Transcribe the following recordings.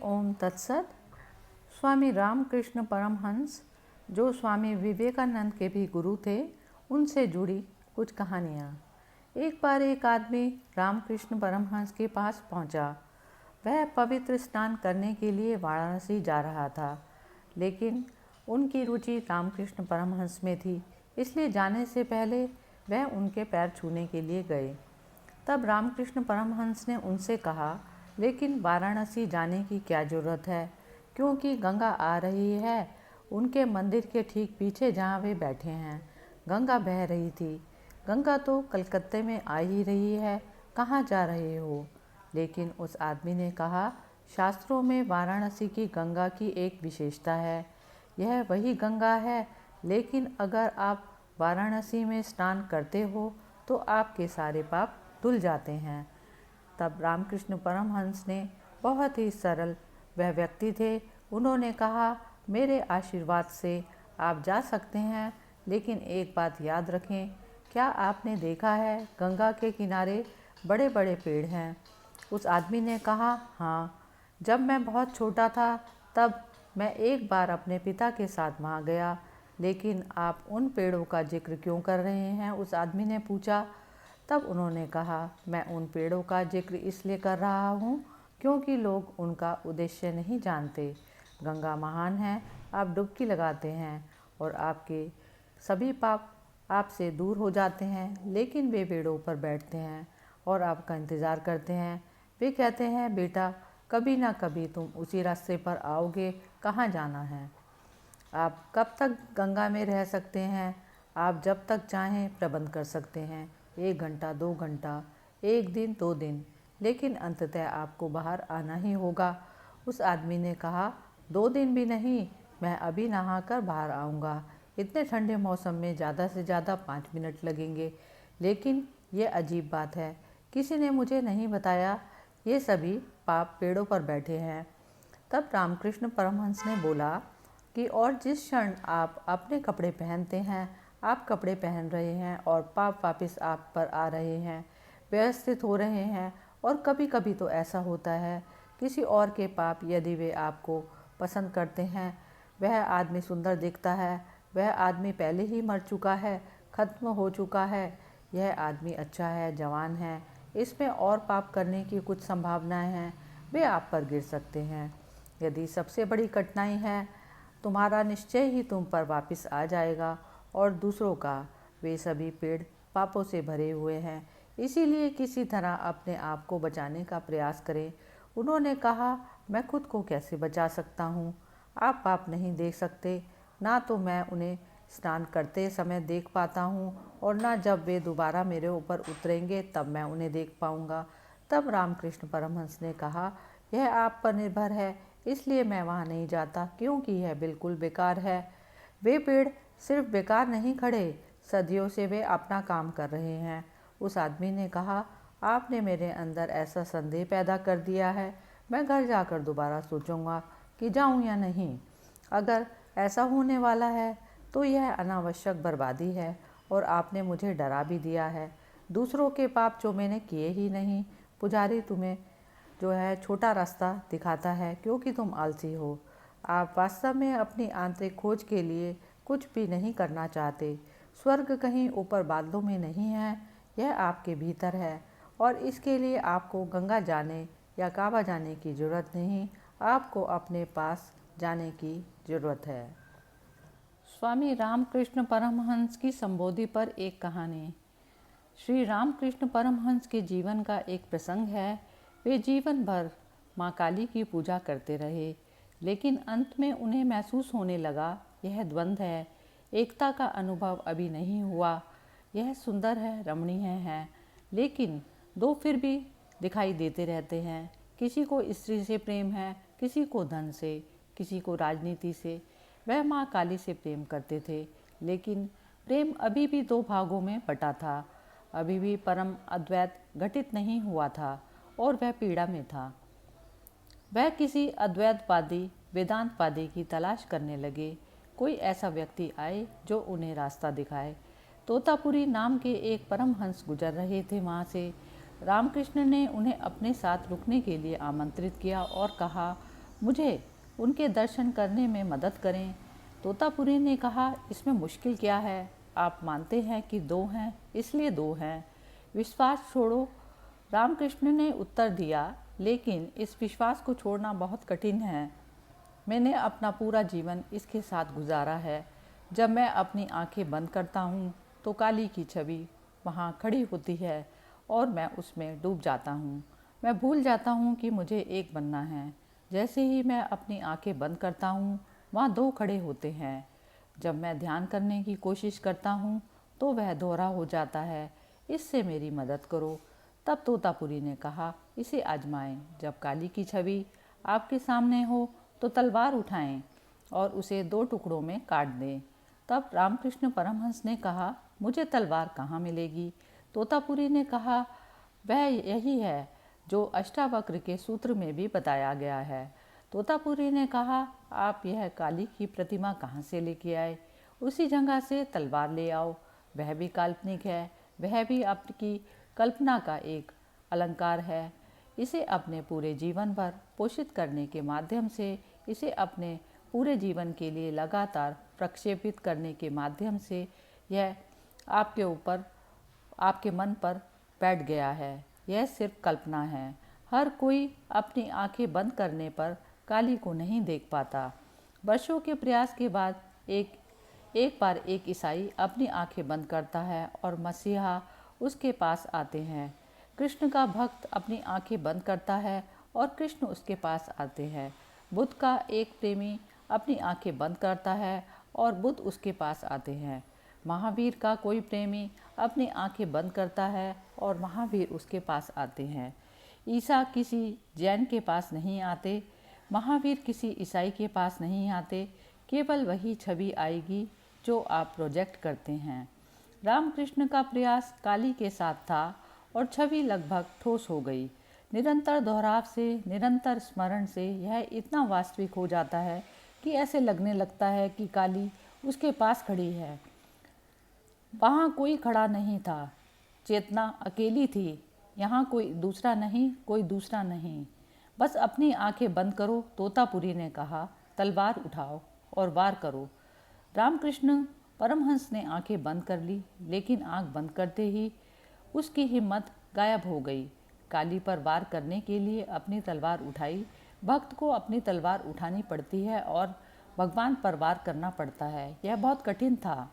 ओम तत्सत। स्वामी रामकृष्ण परमहंस, जो स्वामी विवेकानंद के भी गुरु थे, उनसे जुड़ी कुछ कहानियाँ। एक बार एक आदमी रामकृष्ण परमहंस के पास पहुँचा। वह पवित्र स्नान करने के लिए वाराणसी जा रहा था, लेकिन उनकी रुचि रामकृष्ण परमहंस में थी, इसलिए जाने से पहले वह उनके पैर छूने के लिए गए। तब रामकृष्ण परमहंस ने उनसे कहा, लेकिन वाराणसी जाने की क्या ज़रूरत है, क्योंकि गंगा आ रही है। उनके मंदिर के ठीक पीछे जहाँ वे बैठे हैं, गंगा बह रही थी। गंगा तो कलकत्ते में आ ही रही है, कहाँ जा रहे हो? लेकिन उस आदमी ने कहा, शास्त्रों में वाराणसी की गंगा की एक विशेषता है। यह वही गंगा है, लेकिन अगर आप वाराणसी में स्नान करते हो तो आपके सारे पाप धुल जाते हैं। तब रामकृष्ण परमहंस ने, बहुत ही सरल वह व्यक्ति थे, उन्होंने कहा, मेरे आशीर्वाद से आप जा सकते हैं, लेकिन एक बात याद रखें, क्या आपने देखा है गंगा के किनारे बड़े बड़े पेड़ हैं? उस आदमी ने कहा, हाँ, जब मैं बहुत छोटा था तब मैं एक बार अपने पिता के साथ वहाँ गया। लेकिन आप उन पेड़ों का जिक्र क्यों कर रहे हैं? उस आदमी ने पूछा। तब उन्होंने कहा, मैं उन पेड़ों का जिक्र इसलिए कर रहा हूँ क्योंकि लोग उनका उद्देश्य नहीं जानते। गंगा महान है, आप डुबकी लगाते हैं और आपके सभी पाप आपसे दूर हो जाते हैं, लेकिन वे पेड़ों पर बैठते हैं और आपका इंतज़ार करते हैं। वे कहते हैं, बेटा, कभी ना कभी तुम उसी रास्ते पर आओगे, कहाँ जाना है? आप कब तक गंगा में रह सकते हैं? आप जब तक चाहें प्रबंध कर सकते हैं, 1 घंटा, 2 घंटा, 1 दिन, 2 दिन, लेकिन अंततः आपको बाहर आना ही होगा। उस आदमी ने कहा, 2 दिन भी नहीं, मैं अभी नहाकर बाहर आऊँगा। इतने ठंडे मौसम में ज़्यादा से ज़्यादा 5 मिनट लगेंगे। लेकिन ये अजीब बात है, किसी ने मुझे नहीं बताया ये सभी पाप पेड़ों पर बैठे हैं। तब रामकृष्ण परमहंस ने बोला कि और जिस क्षण आप अपने कपड़े पहनते हैं, आप कपड़े पहन रहे हैं और पाप वापस आप पर आ रहे हैं, व्यवस्थित हो रहे हैं। और कभी कभी तो ऐसा होता है, किसी और के पाप यदि वे आपको पसंद करते हैं, वह आदमी सुंदर दिखता है, वह आदमी पहले ही मर चुका है, खत्म हो चुका है, यह आदमी अच्छा है, जवान है, इसमें और पाप करने की कुछ संभावनाएं हैं, वे आप पर गिर सकते हैं। यदि सबसे बड़ी कठिनाई है, तुम्हारा निश्चय ही तुम पर वापस आ जाएगा। और दूसरों का, वे सभी पेड़ पापों से भरे हुए हैं, इसीलिए किसी तरह अपने आप को बचाने का प्रयास करें। उन्होंने कहा, मैं खुद को कैसे बचा सकता हूँ? आप पाप नहीं देख सकते, ना तो मैं उन्हें स्नान करते समय देख पाता हूँ और ना जब वे दोबारा मेरे ऊपर उतरेंगे तब मैं उन्हें देख पाऊँगा। तब रामकृष्ण परमहंस ने कहा, यह आप पर निर्भर है, इसलिए मैं वहाँ नहीं जाता, क्योंकि यह बिल्कुल बेकार है। वे पेड़ सिर्फ बेकार नहीं खड़े, सदियों से वे अपना काम कर रहे हैं। उस आदमी ने कहा, आपने मेरे अंदर ऐसा संदेह पैदा कर दिया है, मैं घर जाकर दोबारा सोचूंगा कि जाऊं या नहीं। अगर ऐसा होने वाला है तो यह अनावश्यक बर्बादी है, और आपने मुझे डरा भी दिया है। दूसरों के पाप जो मैंने किए ही नहीं। पुजारी तुम्हें जो है छोटा रास्ता दिखाता है, क्योंकि तुम आलसी हो। आप वास्तव में अपनी आंतरिक खोज के लिए कुछ भी नहीं करना चाहते। स्वर्ग कहीं ऊपर बादलों में नहीं है, यह आपके भीतर है, और इसके लिए आपको गंगा जाने या काबा जाने की ज़रूरत नहीं, आपको अपने पास जाने की ज़रूरत है। स्वामी रामकृष्ण परमहंस की संबोधि पर एक कहानी। श्री रामकृष्ण परमहंस के जीवन का एक प्रसंग है। वे जीवन भर माँ काली की पूजा करते रहे, लेकिन अंत में उन्हें महसूस होने लगा, यह द्वंद्व है, एकता का अनुभव अभी नहीं हुआ। यह सुंदर है, रमणीय है, लेकिन दो फिर भी दिखाई देते रहते हैं। किसी को स्त्री से प्रेम है, किसी को धन से, किसी को राजनीति से। वह माँ काली से प्रेम करते थे, लेकिन प्रेम अभी भी 2 भागों में बटा था। अभी भी परम अद्वैत घटित नहीं हुआ था और वह पीड़ा में था। वह किसी अद्वैतवादी वेदांतवादी की तलाश करने लगे। कोई ऐसा व्यक्ति आए जो उन्हें रास्ता दिखाए। तोतापुरी नाम के एक परमहंस गुजर रहे थे वहाँ से। रामकृष्ण ने उन्हें अपने साथ रुकने के लिए आमंत्रित किया और कहा, मुझे उनके दर्शन करने में मदद करें। तोतापुरी ने कहा, इसमें मुश्किल क्या है? आप मानते हैं कि दो हैं, इसलिए दो हैं। विश्वास छोड़ो, रामकृष्ण ने उत्तर दिया, लेकिन इस विश्वास को छोड़ना बहुत कठिन है। मैंने अपना पूरा जीवन इसके साथ गुजारा है। जब मैं अपनी आंखें बंद करता हूँ तो काली की छवि वहाँ खड़ी होती है और मैं उसमें डूब जाता हूँ। मैं भूल जाता हूँ कि मुझे एक बनना है। जैसे ही मैं अपनी आंखें बंद करता हूँ, वहाँ दो खड़े होते हैं। जब मैं ध्यान करने की कोशिश करता हूँ तो वह दोहरा हो जाता है। इससे मेरी मदद करो। तब तोतापुरी ने कहा, इसे आजमाएं। जब काली की छवि आपके सामने हो तो तलवार उठाएं और उसे दो टुकड़ों में काट दें। तब रामकृष्ण परमहंस ने कहा, मुझे तलवार कहाँ मिलेगी? तोतापुरी ने कहा, वह यही है जो अष्टावक्र के सूत्र में भी बताया गया है। तोतापुरी ने कहा, आप यह काली की प्रतिमा कहाँ से लेके आए? उसी जगह से तलवार ले आओ। वह भी काल्पनिक है, वह भी आपकी कल्पना का एक अलंकार है। इसे अपने पूरे जीवन भर पोषित करने के माध्यम से, इसे अपने पूरे जीवन के लिए लगातार प्रक्षेपित करने के माध्यम से यह आपके ऊपर, आपके मन पर बैठ गया है। यह सिर्फ कल्पना है। हर कोई अपनी आंखें बंद करने पर काली को नहीं देख पाता। वर्षों के प्रयास के बाद एक बार एक ईसाई अपनी आंखें बंद करता है और मसीहा उसके पास आते हैं। कृष्ण का भक्त अपनी आंखें बंद करता है और कृष्ण उसके पास आते हैं। बुद्ध का एक प्रेमी अपनी आंखें बंद करता है और बुद्ध उसके पास आते हैं। महावीर का कोई प्रेमी अपनी आंखें बंद करता है और महावीर उसके पास आते हैं। ईसा किसी जैन के पास नहीं आते, महावीर किसी ईसाई के पास नहीं आते। केवल वही छवि आएगी जो आप प्रोजेक्ट करते हैं। रामकृष्ण का प्रयास काली के साथ था और छवि लगभग ठोस हो गई। निरंतर दोहराव से, निरंतर स्मरण से यह इतना वास्तविक हो जाता है कि ऐसे लगने लगता है कि काली उसके पास खड़ी है। वहाँ कोई खड़ा नहीं था, चेतना अकेली थी। यहाँ कोई दूसरा नहीं, कोई दूसरा नहीं। बस अपनी आंखें बंद करो, तोतापुरी ने कहा। तलवार उठाओ और वार करो। रामकृष्ण परमहंस ने आंखें बंद कर ली, लेकिन आंख बंद करते ही उसकी हिम्मत गायब हो गई। काली पर वार करने के लिए अपनी तलवार उठाई। भक्त को अपनी तलवार उठानी पड़ती है और भगवान पर वार करना पड़ता है। यह बहुत कठिन था।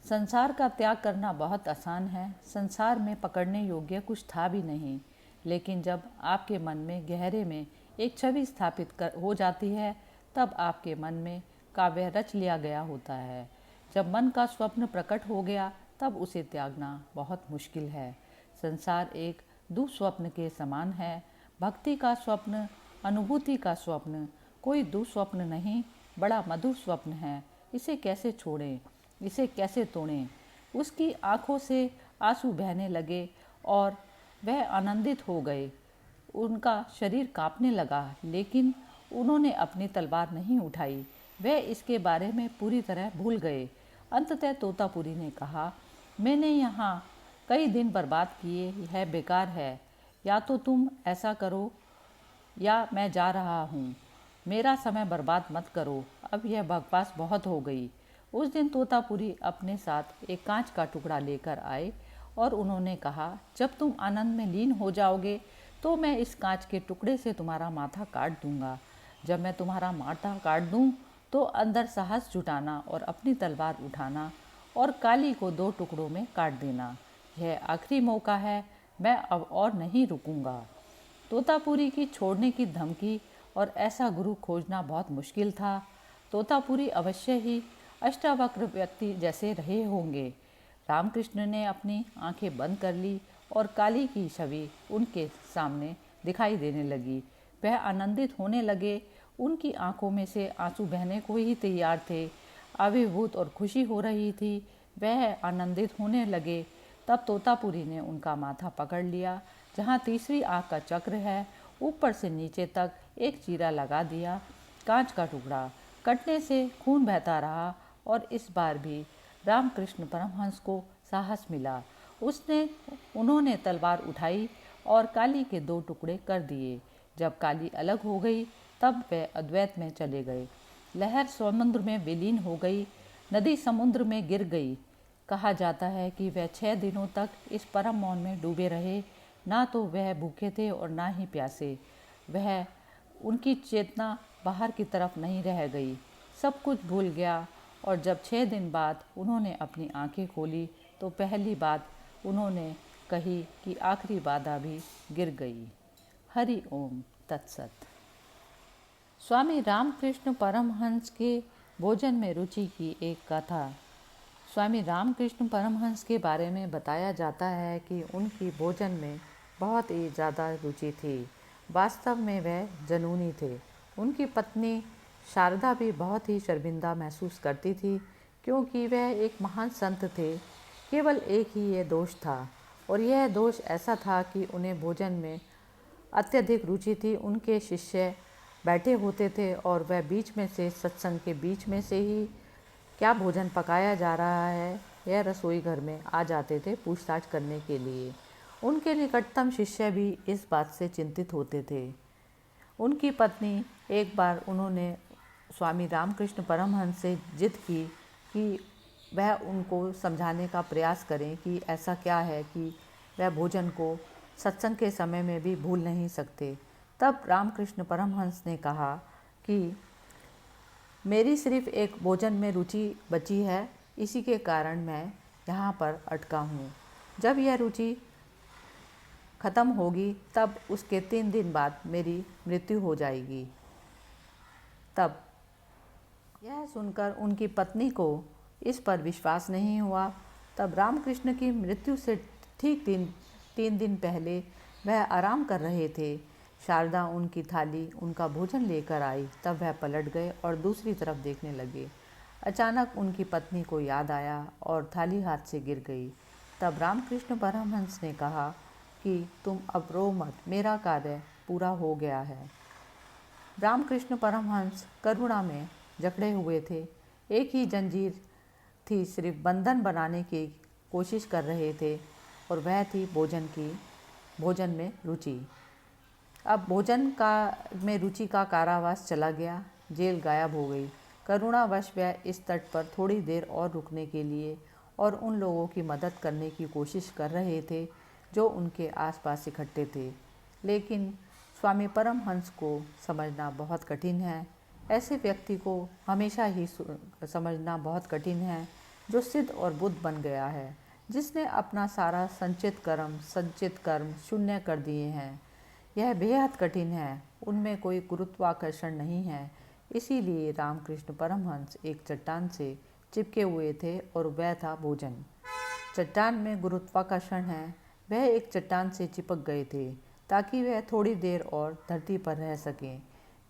संसार का त्याग करना बहुत आसान है। संसार में पकड़ने योग्य कुछ था भी नहीं। लेकिन जब आपके मन में गहरे में एक छवि स्थापित हो जाती है, तब आपके मन में काव्य रच लिया गया होता है। जब मन का स्वप्न प्रकट हो गया, तब उसे त्यागना बहुत मुश्किल है। संसार एक दुस्वप्न के समान है। भक्ति का स्वप्न, अनुभूति का स्वप्न कोई दुस्वप्न नहीं, बड़ा मधुर स्वप्न है। इसे कैसे छोड़ें, इसे कैसे तोड़ें? उसकी आंखों से आंसू बहने लगे और वह आनंदित हो गए। उनका शरीर कांपने लगा, लेकिन उन्होंने अपनी तलवार नहीं उठाई। वह इसके बारे में पूरी तरह भूल गए। अंततः तोतापुरी ने कहा, मैंने यहाँ कई दिन बर्बाद किए, यह बेकार है। या तो तुम ऐसा करो या मैं जा रहा हूँ। मेरा समय बर्बाद मत करो। अब यह बकवास बहुत हो गई। उस दिन तोतापुरी अपने साथ एक कांच का टुकड़ा लेकर आए और उन्होंने कहा, जब तुम आनंद में लीन हो जाओगे तो मैं इस कांच के टुकड़े से तुम्हारा माथा काट दूंगा। जब मैं तुम्हारा माथा काट दूं तो अंदर साहस जुटाना और अपनी तलवार उठाना और काली को दो टुकड़ों में काट देना। यह आखिरी मौका है, मैं अब और नहीं रुकूंगा। तोतापुरी की छोड़ने की धमकी और ऐसा गुरु खोजना बहुत मुश्किल था। तोतापुरी अवश्य ही अष्टावक्र व्यक्ति जैसे रहे होंगे। रामकृष्ण ने अपनी आंखें बंद कर ली और काली की छवि उनके सामने दिखाई देने लगी। वह आनंदित होने लगे। उनकी आंखों में से आंसू बहने को ही तैयार थे। आविर्भूत और खुशी हो रही थी। वह आनंदित होने लगे। तब तोतापुरी ने उनका माथा पकड़ लिया। जहाँ तीसरी आँख का चक्र है, ऊपर से नीचे तक एक चीरा लगा दिया। कांच का टुकड़ा कटने से खून बहता रहा और इस बार भी रामकृष्ण परमहंस को साहस मिला। उन्होंने तलवार उठाई और काली के दो टुकड़े कर दिए। जब काली अलग हो गई तब वे अद्वैत में चले गए। लहर समुद्र में विलीन हो गई, नदी समुद्र में गिर गई। कहा जाता है कि वह 6 दिनों तक इस परम मौन में डूबे रहे। ना तो वह भूखे थे और ना ही प्यासे। वह उनकी चेतना बाहर की तरफ नहीं रह गई। सब कुछ भूल गया और जब 6 दिन बाद उन्होंने अपनी आंखें खोली तो पहली बात उन्होंने कही कि आखिरी बाधा भी गिर गई। हरि ओम तत्सत। स्वामी रामकृष्ण परमहंस के भोजन में रुचि की एक कथा। स्वामी रामकृष्ण परमहंस के बारे में बताया जाता है कि उनकी भोजन में बहुत ही ज़्यादा रुचि थी। वास्तव में वह जनूनी थे। उनकी पत्नी शारदा भी बहुत ही शर्मिंदा महसूस करती थी क्योंकि वह एक महान संत थे। केवल एक ही ये दोष था और यह दोष ऐसा था कि उन्हें भोजन में अत्यधिक रुचि थी। उनके शिष्य बैठे होते थे और वह बीच में से सत्संग के बीच में से ही क्या भोजन पकाया जा रहा है यह रसोई घर में आ जाते थे पूछताछ करने के लिए। उनके निकटतम शिष्य भी इस बात से चिंतित होते थे। उनकी पत्नी एक बार उन्होंने स्वामी रामकृष्ण परमहंस से जिद की कि वह उनको समझाने का प्रयास करें कि ऐसा क्या है कि वह भोजन को सत्संग के समय में भी भूल नहीं सकते। तब रामकृष्ण परमहंस ने कहा कि मेरी सिर्फ एक भोजन में रुचि बची है, इसी के कारण मैं यहाँ पर अटका हूँ। जब यह रुचि ख़त्म होगी तब उसके 3 दिन बाद मेरी मृत्यु हो जाएगी। तब यह सुनकर उनकी पत्नी को इस पर विश्वास नहीं हुआ। तब रामकृष्ण की मृत्यु से ठीक 3 दिन पहले वह आराम कर रहे थे। शारदा उनकी थाली उनका भोजन लेकर आई। तब वह पलट गए और दूसरी तरफ देखने लगे। अचानक उनकी पत्नी को याद आया और थाली हाथ से गिर गई। तब रामकृष्ण परमहंस ने कहा कि तुम अब रो मत, मेरा कार्य पूरा हो गया है। रामकृष्ण परमहंस करुणा में जकड़े हुए थे। एक ही जंजीर थी, सिर्फ बंधन बनाने की कोशिश कर रहे थे और वह थी भोजन में रुचि। अब भोजन का में रुचि का कारावास चला गया, जेल गायब हो गई। करुणावश वह इस तट पर थोड़ी देर और रुकने के लिए और उन लोगों की मदद करने की कोशिश कर रहे थे जो उनके आसपास इकट्ठे थे। लेकिन स्वामी परमहंस को समझना बहुत कठिन है। ऐसे व्यक्ति को हमेशा ही समझना बहुत कठिन है जो सिद्ध और बुद्ध बन गया है, जिसने अपना सारा संचित कर्म शून्य कर दिए हैं। यह बेहद कठिन है। उनमें कोई गुरुत्वाकर्षण नहीं है। इसीलिए रामकृष्ण परमहंस एक चट्टान से चिपके हुए थे और वह था भोजन। चट्टान में गुरुत्वाकर्षण है। वह एक चट्टान से चिपक गए थे ताकि वह थोड़ी देर और धरती पर रह सकें।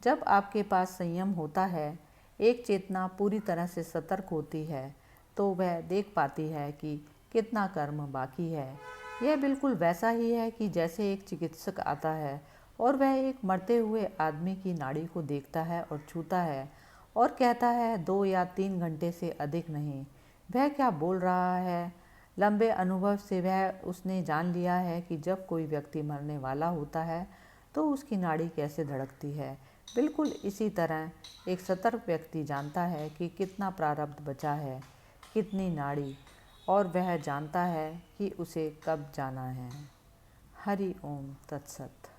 जब आपके पास संयम होता है, एक चेतना पूरी तरह से सतर्क होती है, तो वह देख पाती है कि कितना कर्म बाकी है। यह बिल्कुल वैसा ही है कि जैसे एक चिकित्सक आता है और वह एक मरते हुए आदमी की नाड़ी को देखता है और छूता है और कहता है 2 या 3 घंटे से अधिक नहीं। वह क्या बोल रहा है? लंबे अनुभव से उसने जान लिया है कि जब कोई व्यक्ति मरने वाला होता है तो उसकी नाड़ी कैसे धड़कती है। बिल्कुल इसी तरह एक सतर्क व्यक्ति जानता है कि कितना प्रारब्ध बचा है, कितनी नाड़ी, और वह जानता है कि उसे कब जाना है। हरि ओम तत्सत।